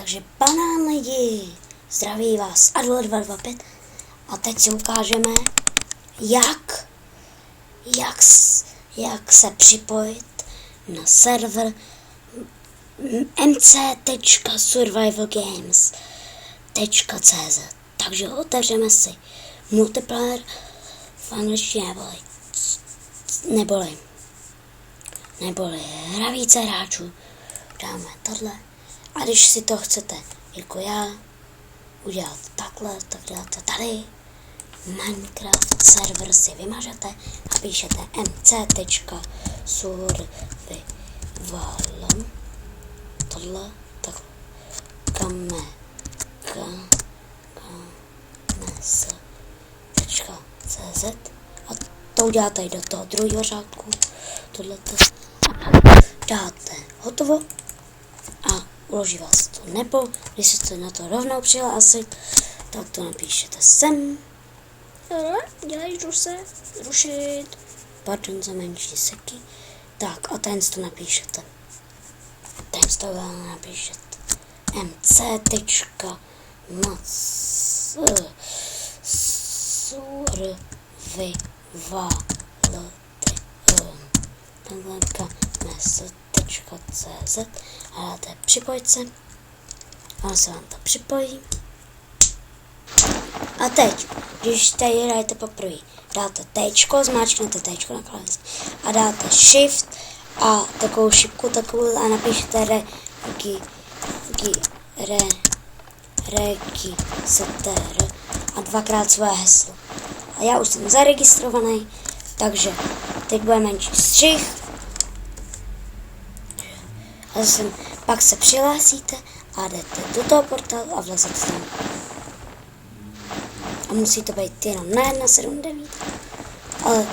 Takže banán lidi, zdraví vás Adler225 a teď si ukážeme, jak se připojit na server mc.survivalgames.cz. Takže otevřeme si multiplayer v angličtině neboli hra více hráčů. Dáme tohle. A když si to chcete, jako já, udělat takhle, tak dáte tady. Minecraft server si vymažete a píšete mc.survival tohle, takhle games.cz a to uděláte i do toho druhého řádku, tohleto dáte hotovo a uloží vás to, nebo když se to na to rovnou přihlásit, tak to napíšete sem. Dělají rušit. Pardon za menší seky. Tak a ten to napíšete. Ten to napíšete. mc.survival.cz a dáte připojit se. A se vám to připojí. A teď, když tady hrajete poprvé, dáte Tčko, zmáčknete Tčko na klávesnici a dáte Shift a takovou šipku takovou a napíšete register a dvakrát své heslo. A já už jsem zaregistrovaný, takže teď bude menší střih. A pak se přihlásíte a jdete do toho portálu a vlezete tam. A musí to být jenom na 1.7.9, ale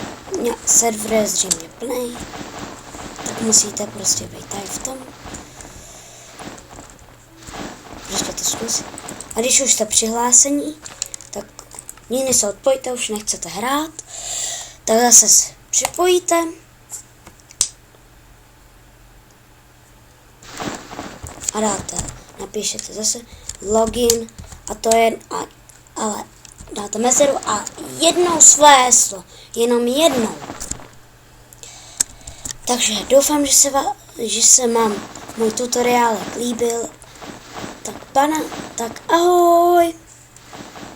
server je zřejmě plný, tak musíte prostě být tady v tom. Prostě to zkusit. A když už jste přihlásení, tak nikdy se odpojíte, už nechcete hrát, tak zase se připojíte. A napíšete zase login a to je, ale dáte mezeru a jednou své heslo, jenom jednou. Takže doufám, že se vám můj tutoriál líbil. Tak ahoj!